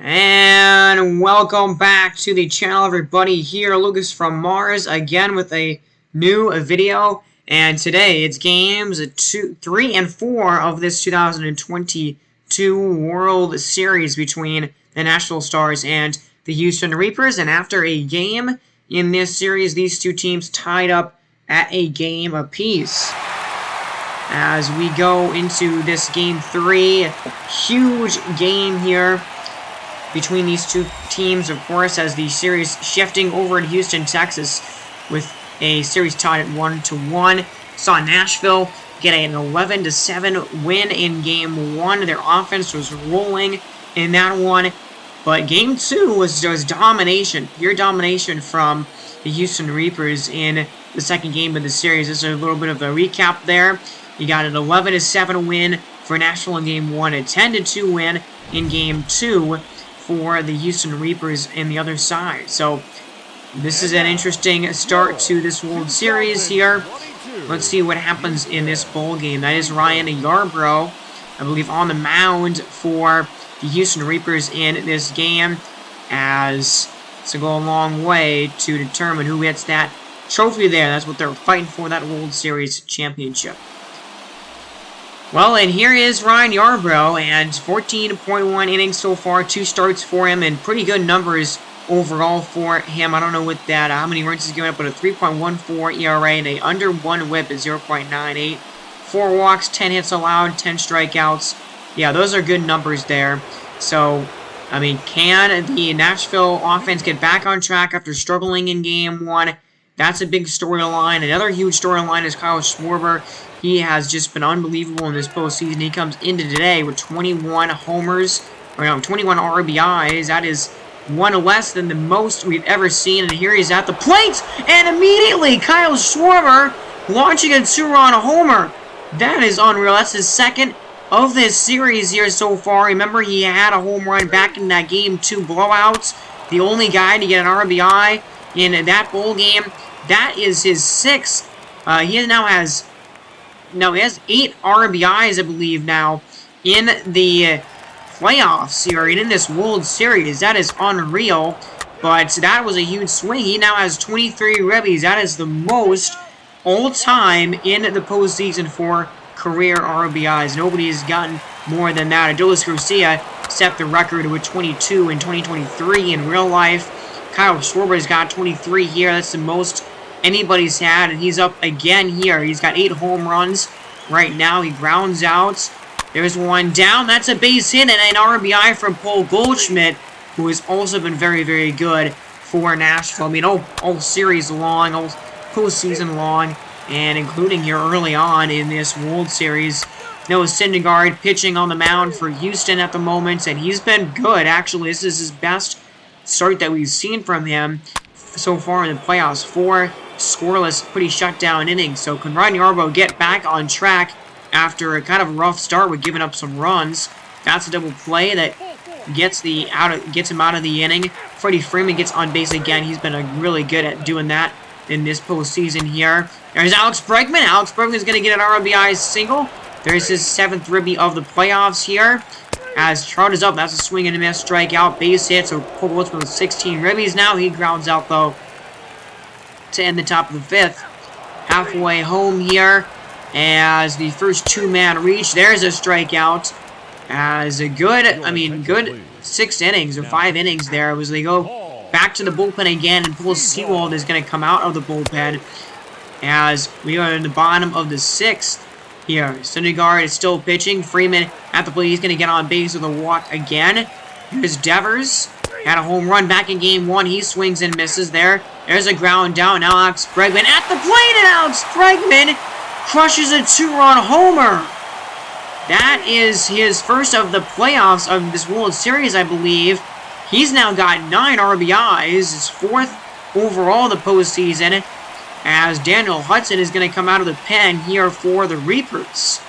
And welcome back to the channel, everybody. Here, Lucas from Mars, again with a new video. And today, it's games 3 and 4 of this 2022 World Series between the Nashville Stars and the Houston Reapers. And after a game in this series, these two teams tied up at a game apiece. As we go into this game 3, huge game here between these two teams, of course, as the series shifting over in Houston, Texas, with a series tied at 1-1. Saw Nashville get an 11-7 win in Game 1. Their offense was rolling in that one, but Game 2 was domination, pure domination from the Houston Reapers in the second game of the series. This is a little bit of a recap there. You got an 11-7 win for Nashville in Game 1, a 10-2 win in Game 2 for the Houston Reapers in the other side. So this is an interesting start to this World Series here. Let's see what happens in this bowl game. That is Ryan Yarbrough, I believe, on the mound for the Houston Reapers in this game, as it's going to go a long way to determine who gets that trophy there. That's what they're fighting for, that World Series championship. Well, and here is Ryan Yarbrough, and 14.1 innings so far, 2 starts for him, and pretty good numbers overall for him. I don't know what that, how many runs he's given up, but a 3.14 ERA and a under 1 whip at 0.98. 4 walks, 10 hits allowed, 10 strikeouts. Yeah, those are good numbers there. So, I mean, can the Nashville offense get back on track after struggling in Game 1? That's a big storyline. Another huge storyline is Kyle Schwarber. He has just been unbelievable in this postseason. He comes into today with 21 homers, or no, 21 RBIs. That is one less than the most we've ever seen. And here he's at the plate, and immediately Kyle Schwarber launching a 2-run homer. That is unreal. That's his second of this series here so far. Remember, he had a home run back in that Game 2 blowout. The only guy to get an RBI in that bowl game. That is his 6th. He has 8 RBIs, I believe, now in the playoffs here and in this World Series. That is unreal, but that was a huge swing. He now has 23 ribbies. That is the most all-time in the postseason for career RBIs. Nobody has gotten more than that. Adolis Garcia set the record with 22 in 2023 in real life. Kyle Schwarber's got 23 here. That's the most anybody's had, and he's up again here. He's got 8 home runs right now. He grounds out. There's one down. That's a base hit and an RBI from Paul Goldschmidt, who has also been very, very good for Nashville. I mean, all series long, all postseason long, and including here early on in this World Series. Noah Syndergaard pitching on the mound for Houston at the moment, and he's been good, actually. This is his best start that we've seen from him so far in the playoffs. 4 scoreless, pretty shutdown innings. So can Ryan Yarbrough get back on track after a kind of rough start with giving up some runs? That's a double play that gets him out of the inning. Freddie Freeman gets on base again. He's been really good at doing that in this postseason here. There's Alex Bregman. Alex Bregman is going to get an RBI single. There's his 7th ribby of the playoffs here. As Trout is up, that's a swing and a miss, strikeout, base hit. So Paul Goldschmidt with 16 ribbies now. He grounds out, though, to end the top of the 5th. Halfway home here as the first 2-man reach. There's a strikeout. As a good 6 innings or 5 innings there, as they go back to the bullpen again, and Paul Sewald is going to come out of the bullpen as we are in the bottom of the 6th. Here, Syndergaard is still pitching. Freeman at the plate. He's going to get on base with a walk again. Here's Devers. Had a home run back in Game 1. He swings and misses there. There's a ground down. Now Alex Bregman at the plate, and Alex Bregman crushes a 2-run homer. That is his first of the playoffs of this World Series, I believe. He's now got 9 RBIs. His 4th overall the postseason, as Daniel Hudson is going to come out of the pen here for the Reapers.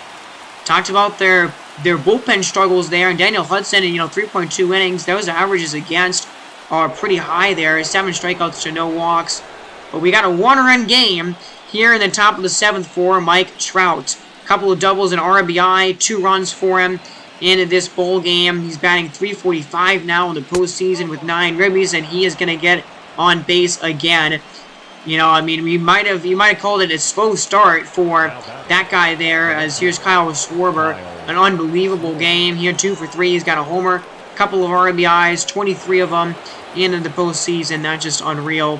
Talked about their bullpen struggles there, and Daniel Hudson, 3.2 innings. Those averages against are pretty high there. 7 strikeouts to no walks. But we got a 1-run game here in the top of the 7th for Mike Trout. A couple of doubles and RBI, 2 runs for him in this bowl game. He's batting .345 now in the postseason with 9 ribbies, and he is going to get on base again. You know, I mean, you might have called it a slow start for that guy there, as here's Kyle Schwarber. An unbelievable game here, 2 for 3. He's got a homer, a couple of RBIs, 23 of them into the postseason. That's just unreal.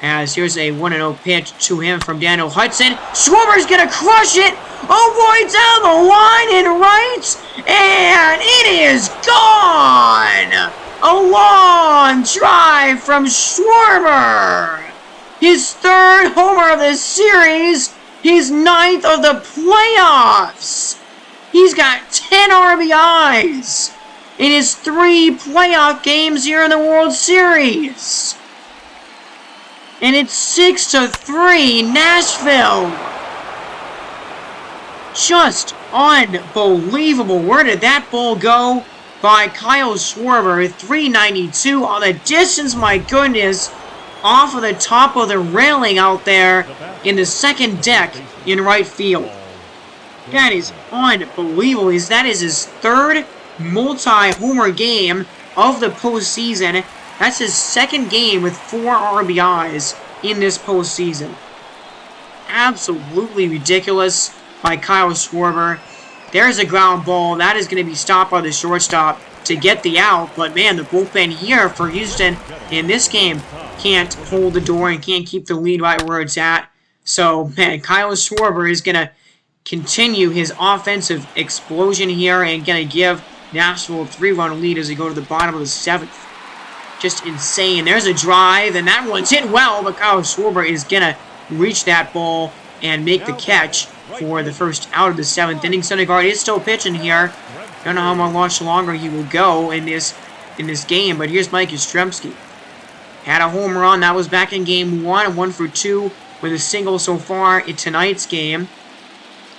As here's a 1-0 pitch to him from Daniel Hudson. Schwarber's going to crush it. Oh, boy, down the line and right. And it is gone. A long drive from Schwarber. His 3rd homer of the series. His 9th of the playoffs. He's got 10 RBIs in his 3 playoff games here in the World Series. And it's 6-3 Nashville. Just unbelievable. Where did that ball go? By Kyle Schwarber, 392 on the distance, my goodness. Off of the top of the railing out there in the second deck in right field. That is unbelievable. That is his 3rd multi-homer game of the postseason. That's his 2nd game with 4 RBIs in this postseason. Absolutely ridiculous by Kyle Schwarber. There's a ground ball. That is going to be stopped by the shortstop to get the out. But, man, the bullpen here for Houston in this game can't hold the door and can't keep the lead right where it's at. So, man, Kyle Schwarber is going to continue his offensive explosion here and going to give Nashville a 3-run lead as they go to the bottom of the 7th. Just insane. There's a drive, and that one's hit well, but Kyle Schwarber is going to reach that ball and make the catch for the first out of the 7th inning. Syndergaard is still pitching here. Don't know how much longer he will go in this game, but here's Mike Yastrzemski. Had a home run. That was back in game 1, 1 for 2 with a single so far in tonight's game.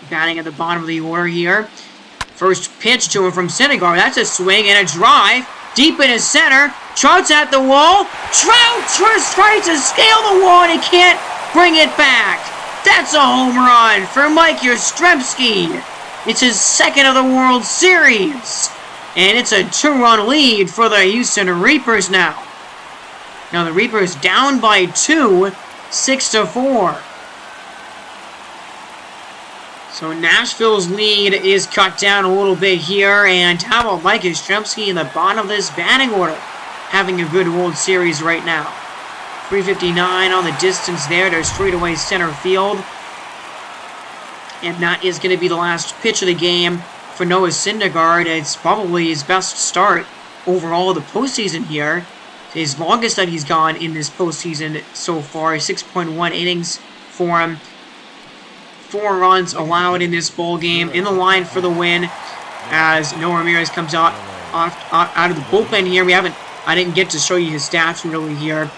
Batting at the bottom of the order here. First pitch to him from Syndergaard. That's a swing and a drive. Deep in his center. Trout's at the wall. Trout tries to scale the wall and he can't bring it back. That's a home run for Mike Yastrzemski. It's his 2nd of the World Series. And it's a 2-run lead for the Houston Reapers now. Now the Reapers down by 2, 6-4. So Nashville's lead is cut down a little bit here. And how about Mike Yastrzemski in the bottom of this batting order? Having a good World Series right now. 359 on the distance there to straightaway center field. And that is going to be the last pitch of the game for Noah Syndergaard. It's probably his best start overall of the postseason here. His longest that he's gone in this postseason so far. 6.1 innings for him. 4 runs allowed in this ball game. In the line for the win as Noah Ramirez comes out of the bullpen here. I didn't get to show you his stats really here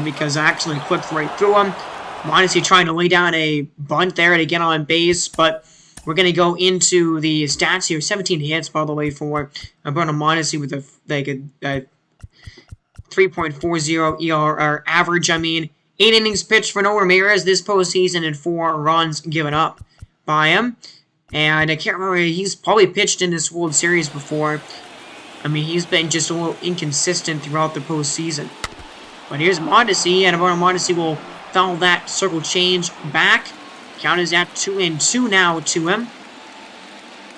because I actually clicked right through him. Mondesi trying to lay down a bunt there to get on base, but we're going to go into the stats here. 17 hits, by the way, for Bruno Mondesi with a 3.40 ERA average. I mean, 8 innings pitched for Noah Ramirez this postseason and 4 runs given up by him. And I can't remember, he's probably pitched in this World Series before. I mean, he's been just a little inconsistent throughout the postseason. But here's Mondesi, and Bruno Mondesi will foul that circle change back. Count is at 2-2 now to him.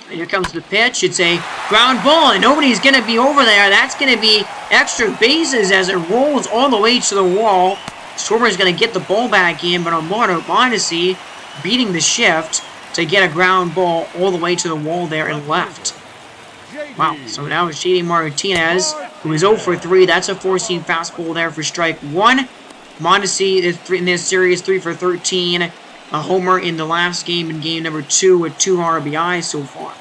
And here comes the pitch. It's a ground ball, and nobody's going to be over there. That's going to be extra bases as it rolls all the way to the wall. Schwarber's going to get the ball back in, but Bruno Mondesi beating the shift to get a ground ball all the way to the wall there and left. Wow, so now it's JD Martinez, who is 0 for 3. That's a 4-seam fastball there for strike 1. Mondesi in this series, 3 for 13. A homer in the last game in game number 2 with 2 RBIs so far.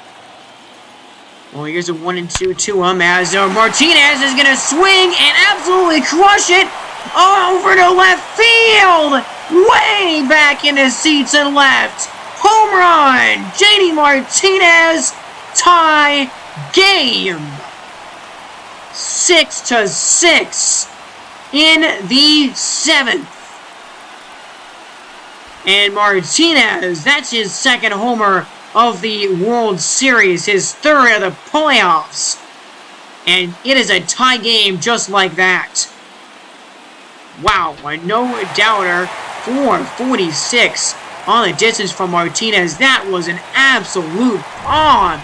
Well, here's a 1-2 to him as Martinez is going to swing and absolutely crush it over to left field. Way back in the seats and left. Home run. JD Martinez, tie game. 6-6 in the 7th. And Martinez, that's his 2nd homer of the World Series, his third of the playoffs. And it is a tie game just like that. Wow, a no-doubter, 446 on the distance from Martinez. That was an absolute bomb.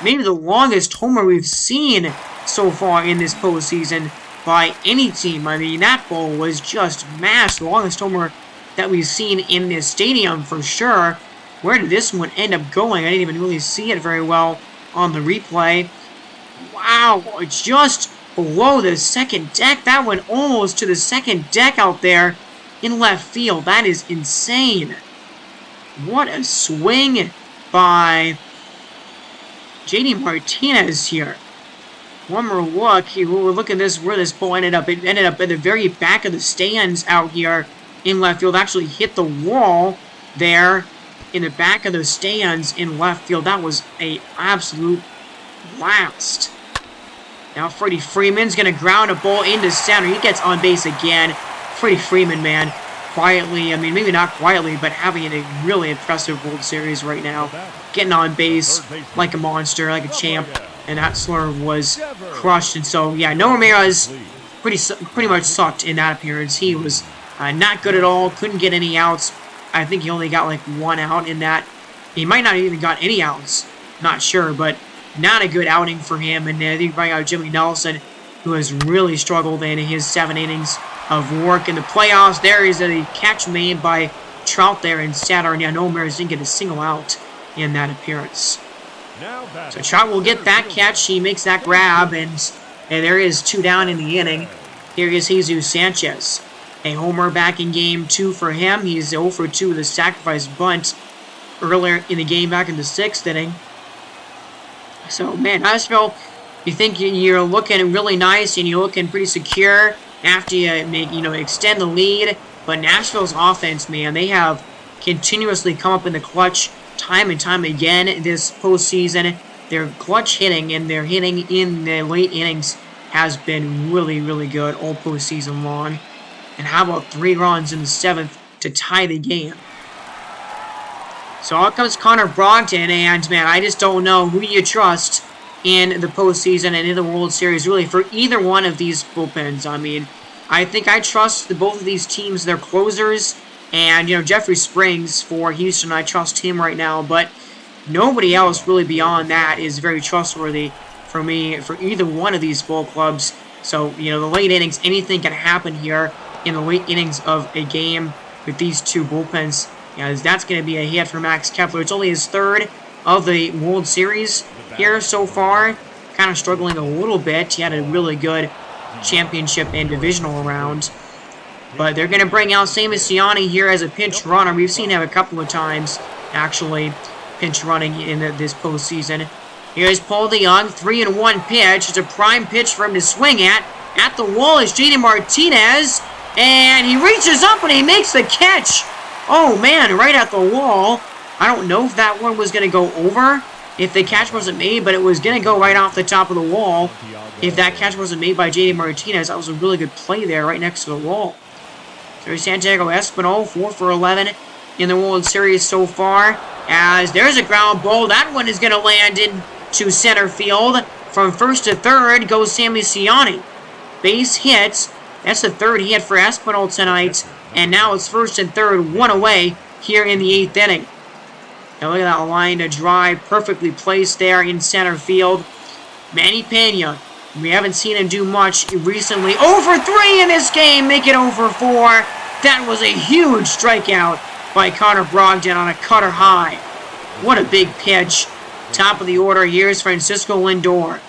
Maybe the longest homer we've seen so far in this postseason by any team. I mean, that ball was just mashed. The longest homer that we've seen in this stadium for sure. Where did this one end up going? I didn't even really see it very well on the replay. Wow, just below the second deck. That went almost to the second deck out there in left field. That is insane. What a swing by JD Martinez here. One more look. We're looking at this where this ball ended up. It ended up at the very back of the stands out here in left field. Actually hit the wall there in the back of the stands in left field. That was a absolute blast. Now Freddie Freeman's going to ground a ball into center. He gets on base again. Freddie Freeman, man, quietly, I mean, maybe not quietly, but having a really impressive World Series right now. Getting on base like a monster, like a champ. And that slurve was crushed. And so, yeah, Noah Ramirez pretty much sucked in that appearance. He was not good at all. Couldn't get any outs. I think he only got like one out in that. He might not have even got any outs. Not sure, but not a good outing for him. And I think bring out Jimmy Nelson, who has really struggled in his 7 innings of work in the playoffs. There is a catch made by Trout there in center. And yeah, Noah Ramirez didn't get a single out in that appearance. So Trout will get that catch. He makes that grab, and there is 2 down in the inning. Here is Jesus Sanchez. A homer back in game 2 for him. He's 0 for 2 with a sacrifice bunt earlier in the game back in the 6th inning. So, man, Nashville, you think you're looking really nice and you're looking pretty secure after you make, extend the lead. But Nashville's offense, man, they have continuously come up in the clutch time and time again this postseason. Their clutch hitting and their hitting in the late innings has been really, really good all postseason long. And how about 3 runs in the 7th to tie the game? So out comes Connor Brogdon, and man, I just don't know who you trust in the postseason and in the World Series, really, for either one of these bullpens. I mean, I think I trust both of these teams, their closers, and, Jeffrey Springs for Houston, I trust him right now, but nobody else really beyond that is very trustworthy for me, for either one of these ball clubs. So, the late innings, anything can happen here in the late innings of a game with these 2 bullpens. That's going to be a hit for Max Kepler. It's only his 3rd of the World Series here so far. Kind of struggling a little bit. He had a really good championship and divisional round. But they're going to bring out Sammy Siani here as a pinch runner. We've seen him a couple of times, actually, pinch running in this postseason. Here's Paul DeYoung, 3-1 pitch. It's a prime pitch for him to swing at. At the wall is JD Martinez. And he reaches up and he makes the catch. Oh, man, right at the wall. I don't know if that one was going to go over, if the catch wasn't made, but it was going to go right off the top of the wall. If that catch wasn't made by JD Martinez, that was a really good play there right next to the wall. There's Santiago Espinal, 4 for 11 in the World Series so far. As there's a ground ball. That one is going to land into center field. From first to third goes Sammy Siani. Base hits. That's the 3rd hit for Espinal tonight. And now it's first and third, 1 away here in the 8th inning. Now look at that line to drive. Perfectly placed there in center field. Manny Pena. We haven't seen him do much recently. 0 for 3 in this game. Make it 0 for 4. That was a huge strikeout by Connor Brogdon on a cutter high. What a big pitch. Top of the order, here's Francisco Lindor.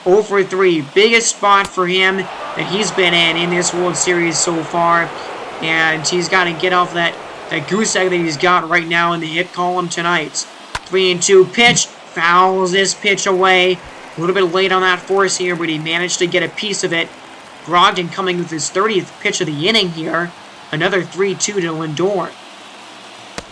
0 for 3. Biggest spot for him that he's been in this World Series so far. And he's got to get off that goose egg that he's got right now in the hit column tonight. 3-2 pitch. Fouls this pitch away. A little bit late on that force here, but he managed to get a piece of it. Brogdon coming with his 30th pitch of the inning here. Another 3-2 to Lindor.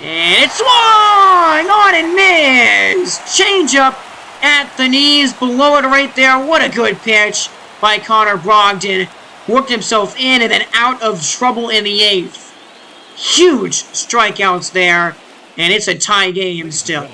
And it's swung on and missed. Changeup at the knees, below it right there. What a good pitch by Connor Brogdon. Worked himself in and then out of trouble in the 8th. Huge strikeouts there, and it's a tie game still.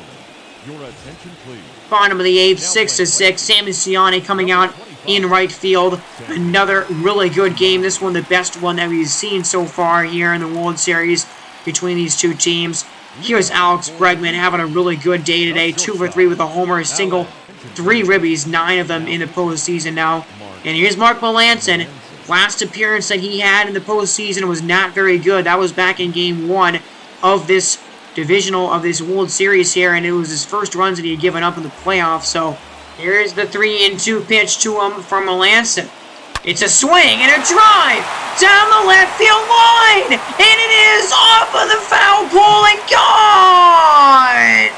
Bottom of the 8th, 6-6. Sammy Siani coming out in right field. Another really good game. This one the best one that we've seen so far here in the World Series between these two teams. Here's Alex Bregman having a really good day today. 2 for 3 with a homer, a single, 3 ribbies, 9 of them in the postseason now. And here's Mark Melancon. Last appearance that he had in the postseason was not very good. That was back in Game 1 of this this World Series here, and it was his first runs that he had given up in the playoffs. So here's the 3-2 pitch to him from Melancon. It's a swing and a drive down the left field line, and it is off of the foul pole and gone!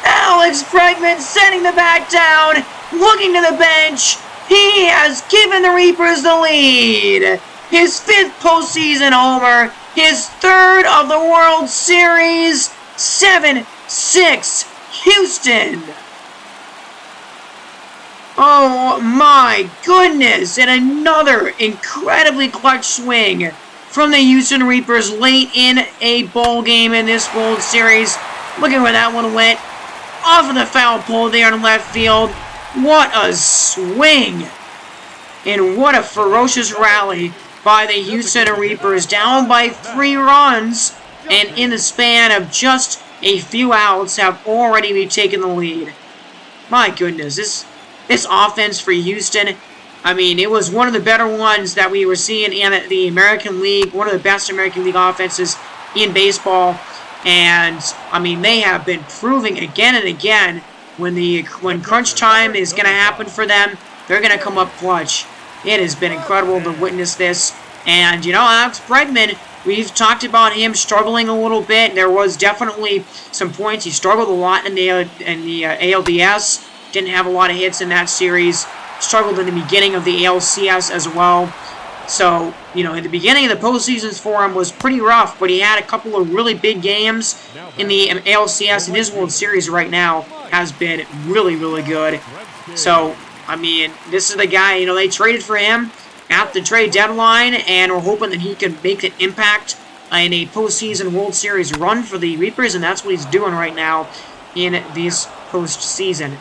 Alex Bregman setting the bat down, looking to the bench. He has given the Reapers the lead. His 5th postseason homer, his 3rd of the World Series. 7-6 Houston. Oh my goodness, and another incredibly clutch swing from the Houston Reapers late in a ball game in this World Series. Look at where that one went. Off of the foul pole there in left field. What a swing! And what a ferocious rally by the Houston Reapers, down by 3 runs, and in the span of just a few outs have already retaken the lead. My goodness, this offense for Houston, I mean, it was one of the better ones that we were seeing in the American League, one of the best American League offenses in baseball. And, I mean, they have been proving again and again when crunch time is going to happen for them, they're going to come up clutch. It has been incredible to witness this. And, you know, Alex Bregman, we've talked about him struggling a little bit. There was definitely some points. He struggled a lot in the ALDS. Didn't have a lot of hits in that series. Struggled in the beginning of the ALCS as well. So, you know, in the beginning of the postseasons for him was pretty rough, but he had a couple of really big games in the ALCS, and his World Series right now has been really, really good. So, I mean, this is the guy, you know, they traded for him at the trade deadline, and we're hoping that he can make an impact in a postseason World Series run for the Reapers, and that's what he's doing right now in this postseason.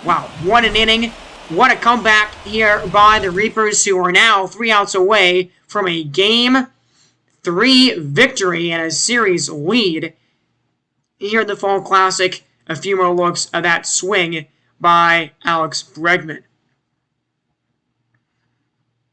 Wow, what an inning. What a comeback here by the Reapers, who are now 3 outs away from a Game 3 victory and a series lead. Here in the Fall Classic, a few more looks at that swing by Alex Bregman.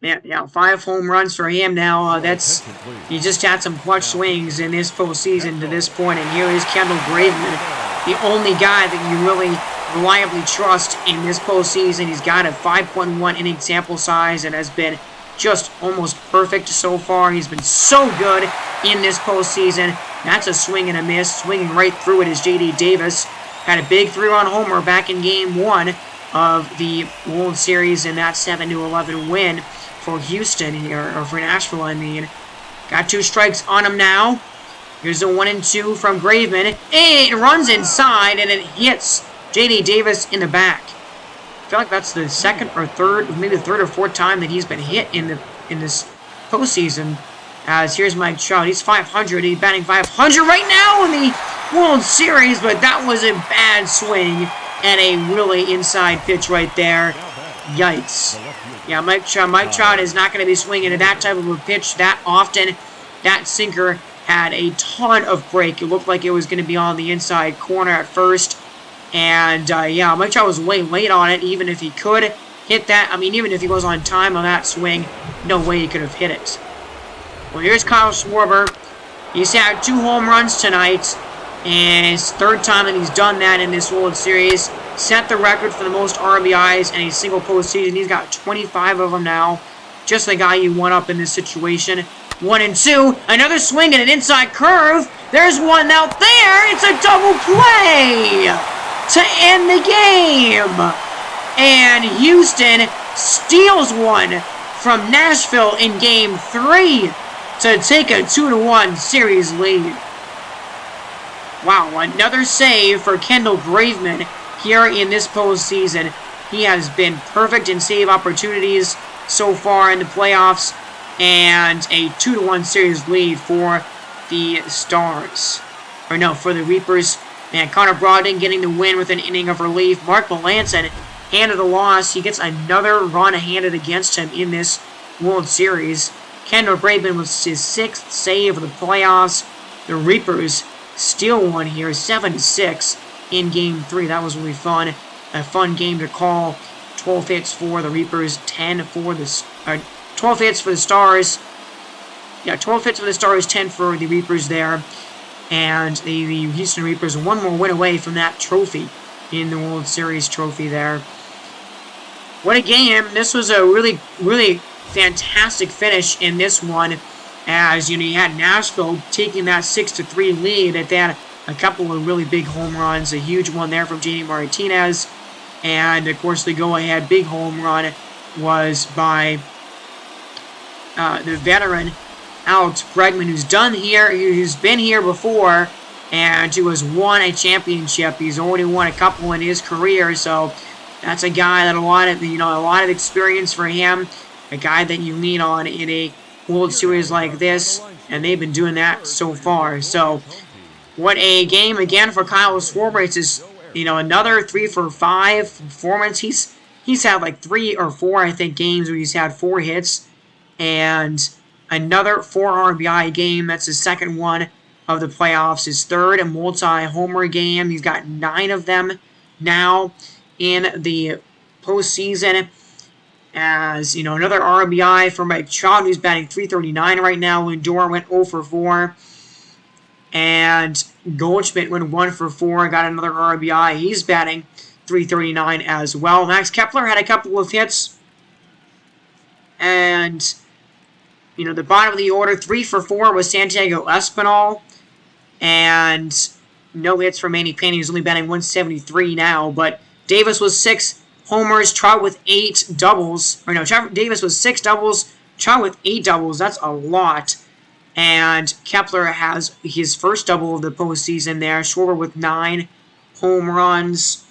Yeah, 5 home runs for him now. He just had some clutch swings in this postseason to this point. And here is Kendall Graveman, the only guy that you really reliably trust in this postseason. He's got a 5.1 inning sample size and has been just almost perfect so far. He's been so good in this postseason. That's a swing and a miss. Swinging right through it is J.D. Davis. Had a big 3-run homer back in Game 1 of the World Series in that 7-11 win for Houston here, or for Nashville, I mean. Got 2 strikes on him now. Here's a 1-2 from Graveman. It runs inside and it hits J.D. Davis in the back. I feel like that's the second or third, maybe the 3rd or 4th time that he's been hit in this postseason. As here's Mike Trout. He's 500. He's batting 500 right now in the World Series, but that was a bad swing and a really inside pitch right there. Yikes. Yeah, Mike Trout is not going to be swinging at that type of a pitch that often. That sinker had a ton of break. It looked like it was going to be on the inside corner at first. And, yeah, Mike Trout was way late on it, even if he could hit that. I mean, even if he was on time on that swing, no way he could have hit it. Well, here's Kyle Schwarber. He's had 2 home runs tonight, and it's 3rd time that he's done that in this World Series. Set the record for the most RBIs in a single postseason. He's got 25 of them now. Just the guy you want up in this situation. 1-2. Another swing and an inside curve. There's one out there. It's a double play to end the game. And Houston steals one from Nashville in Game 3 to take a 2-1 series lead. Wow, another save for Kendall Graveman here in this postseason. He has been perfect in save opportunities so far in the playoffs, and a 2-1 series lead for the Stars. Or no, for the Reapers. And Connor Brogdon getting the win with an inning of relief. Mark Melanson handed the loss. He gets another run handed against him in this World Series. Kendall Graveman was his 6th save of the playoffs. The Reapers steal one here, 7-6 in Game 3. That was really fun. A fun game to call. 12 hits for the Reapers, 12 hits for the Stars. Yeah, 12 hits for the Stars, 10 for the Reapers there. And the Houston Reapers one more win away from that trophy in the World Series trophy there. What a game. This was a really, really fantastic finish in this one. As, you had Nashville taking that 6-3 lead. They had a couple of really big home runs. A huge one there from JD Martinez. And, of course, the go-ahead big home run was by the veteran Alex Bregman, who's been here before, and who has won a championship. He's already won a couple in his career, so that's a guy that a lot of experience for him. A guy that you lean on in a World Series like this, and they've been doing that so far. So, what a game again for Kyle Schwarber. It's his, another 3 for 5 performance. He's had like 3 or 4, I think, games where he's had 4 hits, and another 4 RBI game. That's his 2nd one of the playoffs. His 3rd multi-homer game. He's got 9 of them now in the postseason. As, another RBI for Mike Trout, who's batting .339 right now. Lindor went 0 for 4. And Goldschmidt went 1 for 4. Got another RBI. He's batting .339 as well. Max Kepler had a couple of hits. And, the bottom of the order, 3 for 4 was Santiago Espinal. And no hits for Manny Pena. He's only batting .173 now. But Davis was 6 homers, Trout with 8 doubles. Davis with 6 doubles, Trout with 8 doubles. That's a lot. And Kepler has his first double of the postseason there. Schwarber with 9 home runs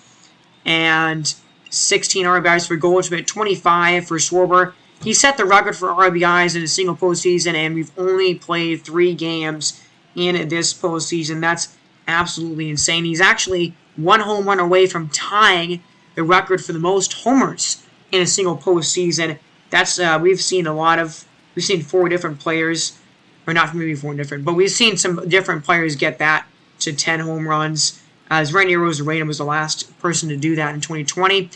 and 16 RBIs for Goldschmidt, 25 for Schwarber. He set the record for RBIs in a single postseason, and we've only played 3 games in this postseason. That's absolutely insane. He's actually 1 home run away from tying the record for the most homers in a single postseason. That's we've seen 4 different players, or not maybe 4 different, but we've seen some different players get that to 10 home runs. As Randy Rosarena was the last person to do that in 2020.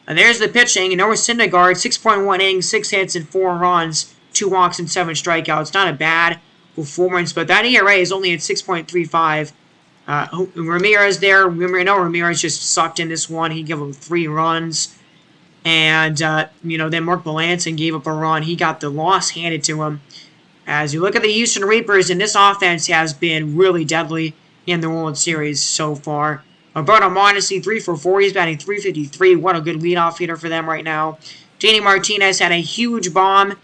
And there's the pitching. Noah Syndergaard, 6.1 innings, 6 hits and 4 runs, 2 walks and 7 strikeouts. Not a bad performance, but that ERA is only at 6.35. Ramirez there. Ramirez just sucked in this one. He gave up 3 runs. And, then Mark Melanson gave up a run. He got the loss handed to him. As you look at the Houston Reapers, and this offense has been really deadly in the World Series so far. Alberto Mondesi, 3 for 4. He's batting .353. What a good leadoff hitter for them right now. JD Martinez had a huge bomb.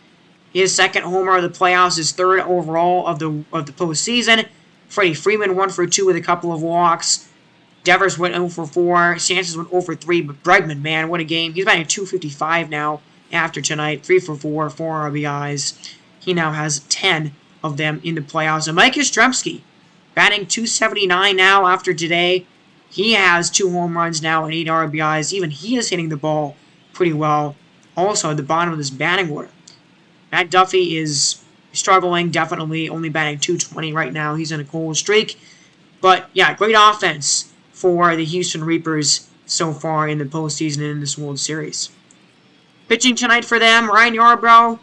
His 2nd homer of the playoffs, his 3rd overall of the postseason. Freddie Freeman 1 for 2 with a couple of walks. Devers went 0 for 4. Sanchez went 0 for 3. But Bregman, man, what a game. He's batting .255 now after tonight. 3 for 4, 4 RBIs. He now has 10 of them in the playoffs. And Mike Yastrzemski, batting .279 now after today. He has 2 home runs now and 8 RBIs. Even he is hitting the ball pretty well. Also at the bottom of this batting order, Matt Duffy is struggling, definitely only batting .220 right now. He's in a cold streak. But, yeah, great offense for the Houston Reapers so far in the postseason and in this World Series. Pitching tonight for them, Ryan Yarbrough.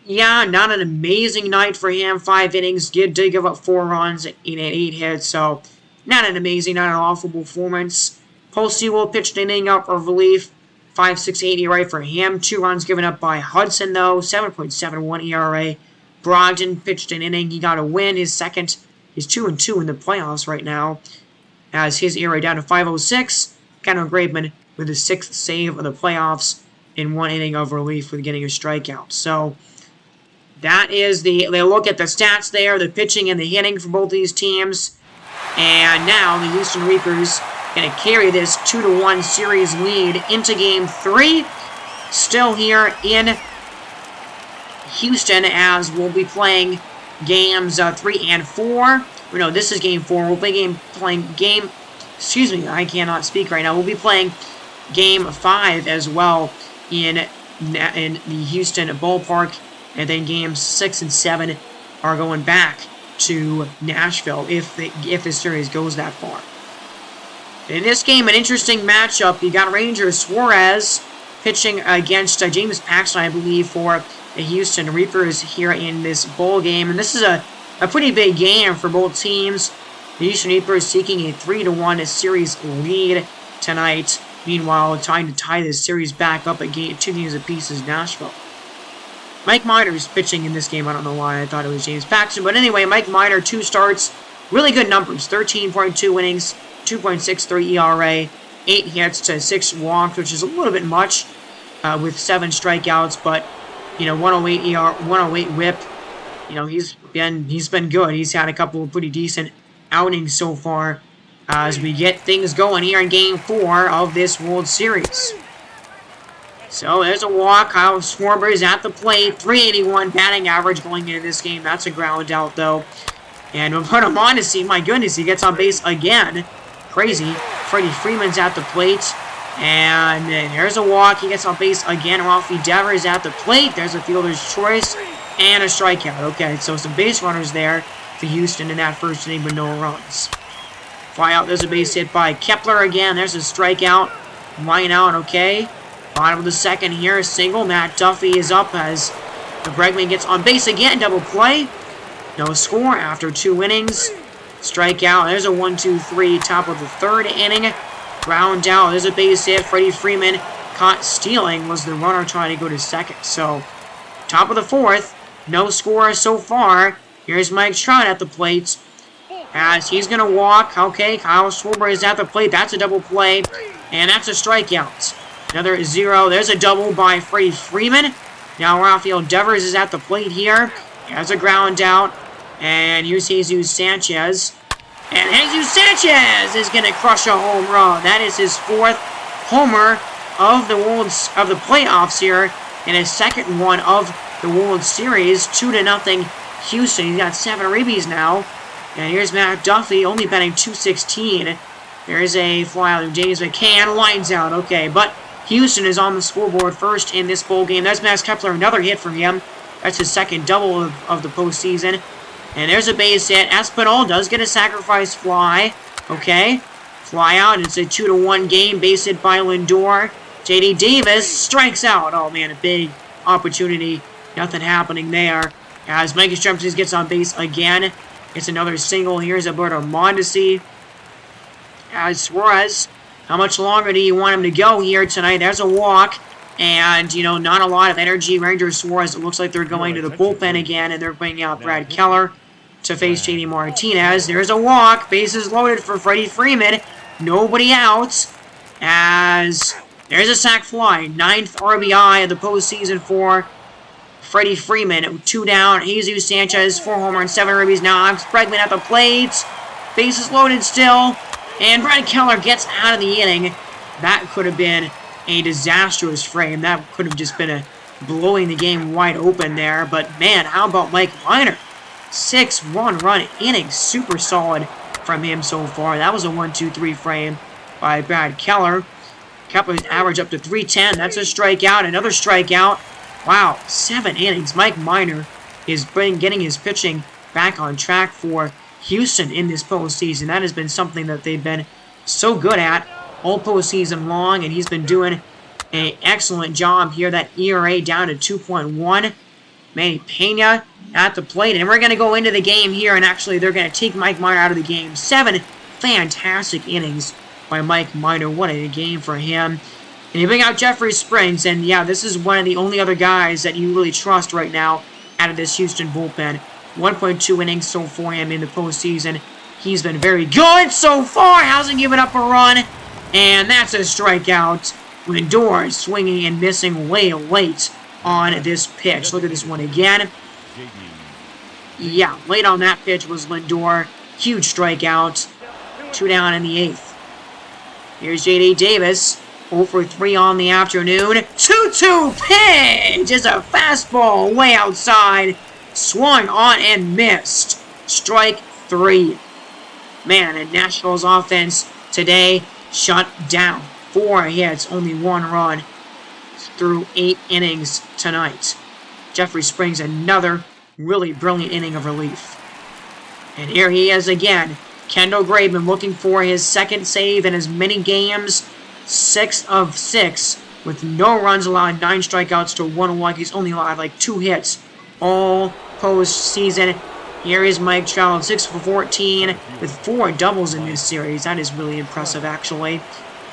Yeah, not an amazing night for him. 5 innings, did give up 4 runs and 8 hits, so not an awful performance. Paul Sewell pitched an inning up of relief, 5.68 ERA for him. 2 runs given up by Hudson, though, 7.71 ERA. Brogdon pitched an inning. He got a win, his 2nd. He's 2-2 in the playoffs right now, as his ERA down to 5.06. Kendall Graveman with his 6th save of the playoffs in 1 inning of relief with getting a strikeout. So that is they look at the stats there, the pitching and the hitting for both these teams. And now the Houston Reapers going to carry this 2-1 series lead into Game 3. Still here in Houston, as we'll be playing Games 3 and 4. No, this is Game 4. We'll be playing Game Excuse me, I cannot speak right now. We'll be playing Game 5 as well in the Houston ballpark. And then Games 6 and 7 are going back to Nashville if the series goes that far. In this game, an interesting matchup. You got Ranger Suarez pitching against James Paxton, I believe, for the Houston Reapers here in this bowl game. And this is a pretty big game for both teams. The Houston Reapers seeking a 3-1 series lead tonight. Meanwhile, trying to tie this series back up at 2 games apiece is Nashville. Mike Minor is pitching in this game. I don't know why I thought it was James Paxton. But anyway, Mike Minor, 2 starts. Really good numbers. 13.2 innings, 2.63 ERA, 8 hits to 6 walks, which is a little bit much with 7 strikeouts. But, 108 whip. He's been good. He's had a couple of pretty decent outings so far as we get things going here in Game 4 of this World Series. So there's a walk. Kyle Schwarber is at the plate. 381 batting average going into this game. That's a ground out, though. And we'll put him on to see. My goodness, he gets on base again. Crazy. Freddie Freeman's at the plate. And there's a walk. He gets on base again. Ralphie Devers at the plate. There's a fielder's choice. And a strikeout. Okay, so some base runners there for Houston in that first inning, but no runs. Fly out. There's a base hit by Kepler again. There's a strikeout. Line out. Okay. Bottom of the second here, single. Matt Duffy is up as the Bregman gets on base again. Double play. No score after 2 innings. Strikeout. There's a 1-2-3. Top of the 3rd inning. Ground out. There's a base hit. Freddie Freeman caught stealing. Was the runner trying to go to second. So, top of the 4th. No score so far. Here's Mike Trout at the plate. As he's going to walk. Okay, Kyle Schwarber is at the plate. That's a double play. And that's a strikeout. Another 0. There's a double by Freddie Freeman. Now Rafael Devers is at the plate here. There's a ground out. And here's Jesus Sanchez. And Jesus Sanchez is going to crush a home run. That is his 4th homer of the playoffs here. And his 2nd one of the World Series. 2-0 Houston. He's got 7 ribbies now. And here's Matt Duffy only batting .216. There's a fly out of James McCann. Lines out. Okay, but Houston is on the scoreboard first in this bowl game. There's Max Kepler, another hit for him. That's his 2nd double of the postseason. And there's a base hit. Espinal does get a sacrifice fly. Okay. Fly out. It's a 2-1 game. Base hit by Lindor. J.D. Davis strikes out. Oh, man, a big opportunity. Nothing happening there. As Mike Yastrzemski gets on base again. It's another single. Here's Alberto Mondesi. As Suarez, how much longer do you want him to go here tonight? There's a walk. And, not a lot of energy. Ranger Suarez, it looks like they're going to the bullpen again. And they're bringing out Brad Keller to face J.D. Martinez. There's a walk. Bases loaded for Freddie Freeman. Nobody out. As there's a sac fly. 9th RBI of the postseason for Freddie Freeman. 2 down. Jesus Sanchez, 4 homer and 7 ribbies. Now Alex Bregman at the plate. Bases loaded still. And Brad Keller gets out of the inning. That could have been a disastrous frame. That could have just been blowing the game wide open there. But, man, how about Mike Minor? 6 1-run innings. Super solid from him so far. That was a 1-2-3 frame by Brad Keller. Kepler's average up to 310. That's a strikeout. Another strikeout. Wow, 7 innings. Mike Minor is getting his pitching back on track for Houston in this postseason. That has been something that they've been so good at all postseason long, and he's been doing an excellent job here. That ERA down to 2.1. Manny Pena at the plate, and we're going to go into the game here, and actually they're going to take Mike Minor out of the game. 7 fantastic innings by Mike Minor. What a game for him. And you bring out Jeffrey Springs, and yeah, this is one of the only other guys that you really trust right now out of this Houston bullpen. 1.2 innings so for him in the postseason. He's been very good so far. Hasn't given up a run. And that's a strikeout. Lindor swinging and missing way late on this pitch. Look at this one again. Yeah, late on that pitch was Lindor. Huge strikeout. 2 down in the 8th. Here's J.D. Davis. 0 for 3 on the afternoon. 2-2 pitch is a fastball way outside. Swung on and missed. Strike 3. Man, and Nashville's offense today shut down. 4 hits, only 1 run through 8 innings tonight. Jeffrey Springs, another really brilliant inning of relief. And here he is again. Kendall Graveman looking for his second save in as many games. 6 of 6 with no runs allowed, 9 strikeouts to 1 walk. He's only allowed like 2 hits all postseason. Here is Mike Trout, 6 for 14 with 4 doubles in this series. That is really impressive, actually.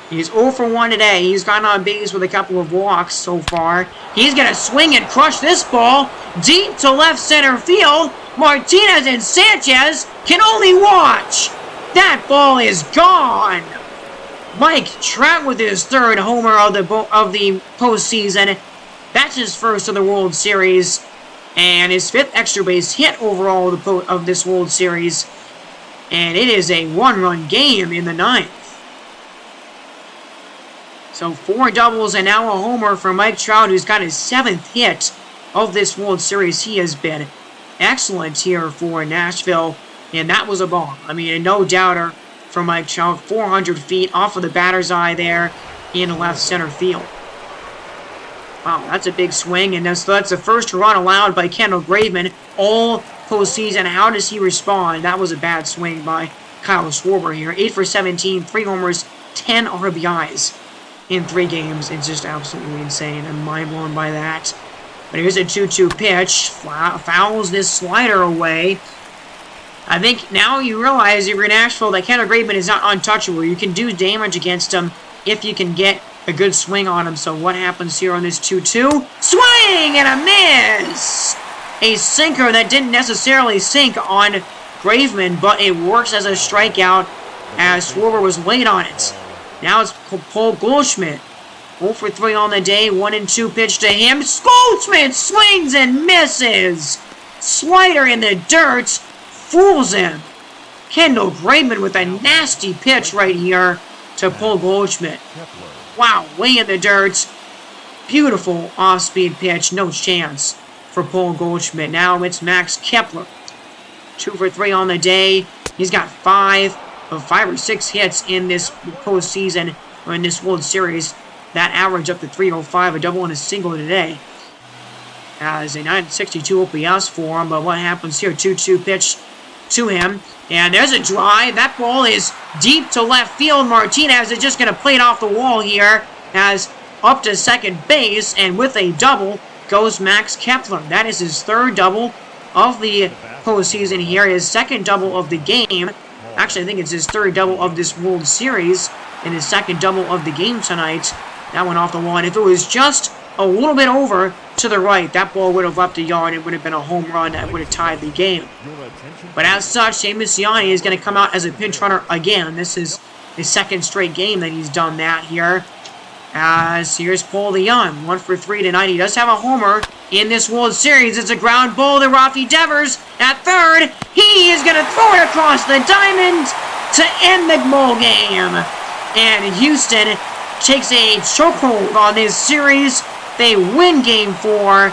He's 0 for 1 today. He's gotten on base with a couple of walks so far. He's going to swing and crush this ball deep to left center field. Martinez and Sanchez can only watch. That ball is gone. Mike Trout with his 3rd homer of the postseason. That's his first of the World Series. And his 5th extra base hit overall of this World Series. And it is a 1-run game in the 9th. So 4 doubles and now a homer for Mike Trout, who's got his 7th hit of this World Series. He has been excellent here for Nashville, and that was a bomb. I mean, no doubter for Mike Trout. 400 feet off of the batter's eye there in left center field. Wow, that's a big swing, and that's the first run allowed by Kendall Graveman all postseason. How does he respond? That was a bad swing by Kyle Schwarber here. 8 for 17, 3 homers, 10 RBIs. In 3 games. It's just absolutely insane. I'm mind blown by that. But here's a 2-2 pitch. Fouls this slider away. I think now you realize if you're in Nashville that Kendall Graveman is not untouchable. You can do damage against him if you can get a good swing on him. So what happens here on this 2-2? Swing and a miss! A sinker that didn't necessarily sink on Graveman, but it works as a strikeout as Schwarber was late on it. Now it's Paul Goldschmidt. 0 for 3 on the day. 1-2 pitch to him. Goldschmidt swings and misses. Slider in the dirt. Fools him. Kendall Graveman with a nasty pitch right here to Paul Goldschmidt. Wow, way in the dirt. Beautiful off-speed pitch. No chance for Paul Goldschmidt. Now it's Max Kepler. 2 for 3 on the day. He's got 5 or 6 hits in this postseason, or in this World Series. That average up to 305, a double and a single today. As a 962 OPS for him, but what happens here? 2-2 pitch to him, and there's a drive. That ball is deep to left field. Martinez is just going to play it off the wall here, as up to second base, and with a double goes Max Kepler. That is his 3rd double of the postseason here, his 2nd double of the game. Actually, I think it's his 3rd double of this World Series and his 2nd double of the game tonight. That went off the wall. And if it was just a little bit over to the right, that ball would have left the yard. It would have been a home run that would have tied the game. But as such, Seamus Yanni is going to come out as a pinch runner again. This is his 2nd straight game that he's done that here. As here's Paul Leon, 1 for 3 tonight. He does have a homer in this World Series. It's a ground ball to Rafi Devers at 3rd. He is going to throw it across the diamond to end the ball game. And Houston takes a chokehold on this series. They win Game 4,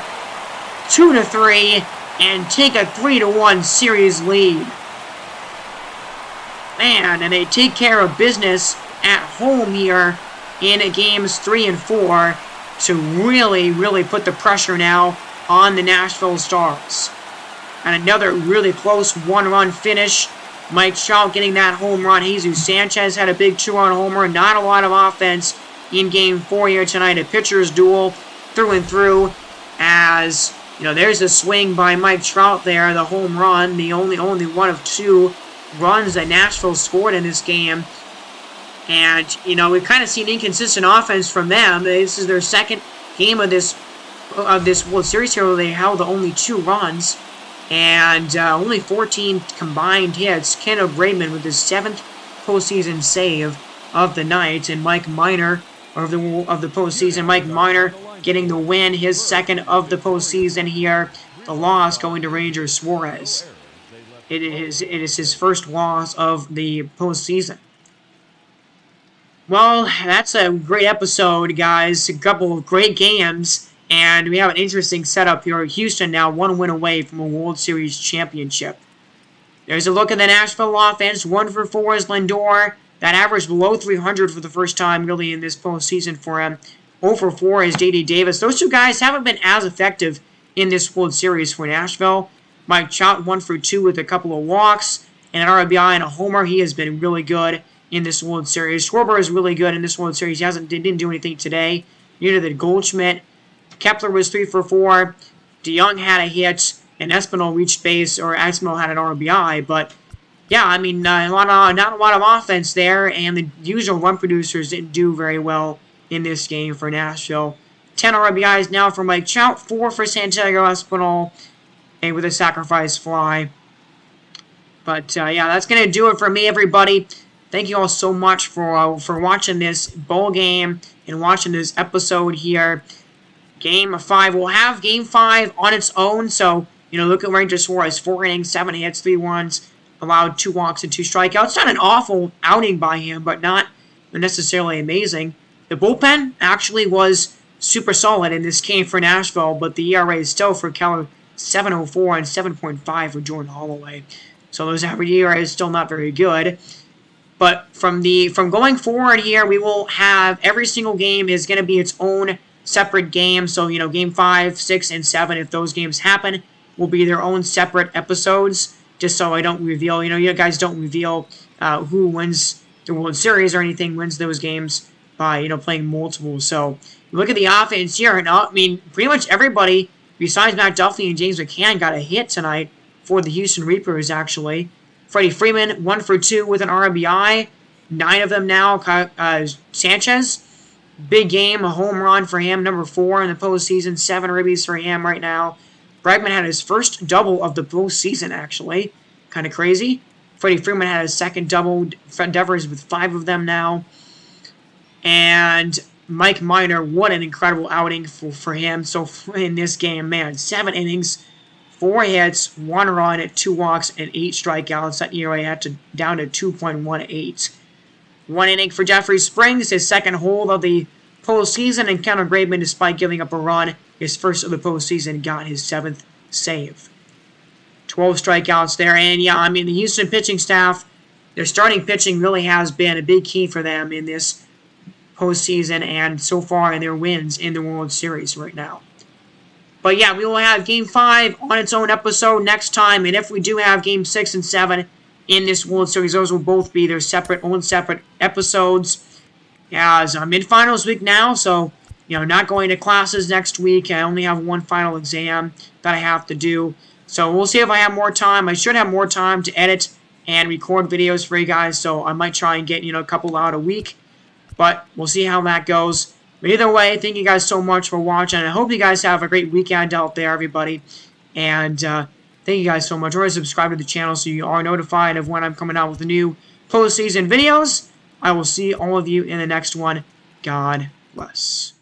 2-3, and take a 3-1 series lead. Man, and they take care of business at home here in games 3 and 4 to really put the pressure now on the Nashville Stars. And another really close 1-run finish. Mike Trout getting that home run. Jesus Sanchez had a big 2-run homer. Not a lot of offense in Game 4 here tonight. A pitcher's duel through and through. As, you know, there's a swing by Mike Trout there. The home run. The only one of 2 runs that Nashville scored in this game. And, you know, we've kind of seen inconsistent offense from them. This is their 2nd game of this World Series here where they held only 2 runs. And only 14 combined hits. Kendall Graveman with his 7th postseason save of the night. And Mike Minor, of the postseason, Mike Minor getting the win, his 2nd of the postseason here. The loss going to Ranger Suarez. It is his first loss of the postseason. Well, that's a great episode, guys. A couple of great games. And we have an interesting setup here. Houston now 1 win away from a World Series championship. There's a look at the Nashville offense. 1 for 4 is Lindor. that averaged below 300 for the first time really in this postseason for him. 0-for-4 is J.D. Davis. Those two guys haven't been as effective in this World Series for Nashville. Mike Trout 1-for-2 with a couple of walks and an RBI and a homer. He has been really good in this World Series. Schwarber is really good in this World Series. He didn't do anything today. Neither did Goldschmidt. Kepler was 3-for-4. DeYoung had a hit, and Espinal reached base, or Espinal had an RBI. But yeah, I mean, not a lot of offense there, and the usual run producers didn't do very well in this game for Nashville. 10 RBIs now for Mike Trout, 4 for Santiago Espinal, and with a sacrifice fly. But yeah, that's going to do it for me, everybody. Thank you all so much for watching this bowl game and watching this episode here. Game 5. We'll have Game 5 on its own. So, look at Ranger Suarez. 4 innings, 7 hits, 3 runs, allowed 2 walks and 2 strikeouts. Not an awful outing by him, but not necessarily amazing. The bullpen actually was super solid in this game for Nashville, but the ERA is still for Keller 7.04 and 7.5 for Jordan Holloway. So those average ERA is still not very good. But from going forward here, we will have every single game is going to be its own separate game. So, Game 5, 6, and 7, if those games happen, will be their own separate episodes. Just so I don't reveal, you guys don't reveal who wins the World Series or anything, wins those games by, playing multiple. So, look at the offense here. And, I mean, pretty much everybody besides Matt Duffy and James McCann got a hit tonight for the Houston Reapers, actually. Freddie Freeman, 1-for-2 with an RBI. 9 of them now. Sanchez, big game, a home run for him, number 4 in the postseason. 7 ribbies for him right now. Bregman had his first double of the postseason, actually. Kind of crazy. Freddie Freeman had his second double. Devers with 5 of them now. And Mike Minor, what an incredible outing for him. So in this game, man, 7 innings, 4 hits, 1 run, 2 walks, and 8 strikeouts. That ERA down to 2.18. 1 inning for Jeffrey Springs, his second hold of the postseason, and Connor Graveman, despite giving up a run, his first of the postseason, got his 7th save. 12 strikeouts there, and yeah, I mean, the Houston pitching staff, their starting pitching really has been a big key for them in this postseason and so far in their wins in the World Series right now. But yeah, we will have Game 5 on its own episode next time, and if we do have Game 6 and 7 in this World Series, those will both be their own separate episodes. As I'm in finals week now, so, not going to classes next week. I only have 1 final exam that I have to do. So we'll see if I have more time. I should have more time to edit and record videos for you guys, so I might try and get, a couple out a week. But we'll see how that goes. But either way, thank you guys so much for watching. I hope you guys have a great weekend out there, everybody. And thank you guys so much. Remember to subscribe to the channel so you are notified of when I'm coming out with the new postseason videos. I will see all of you in the next one. God bless.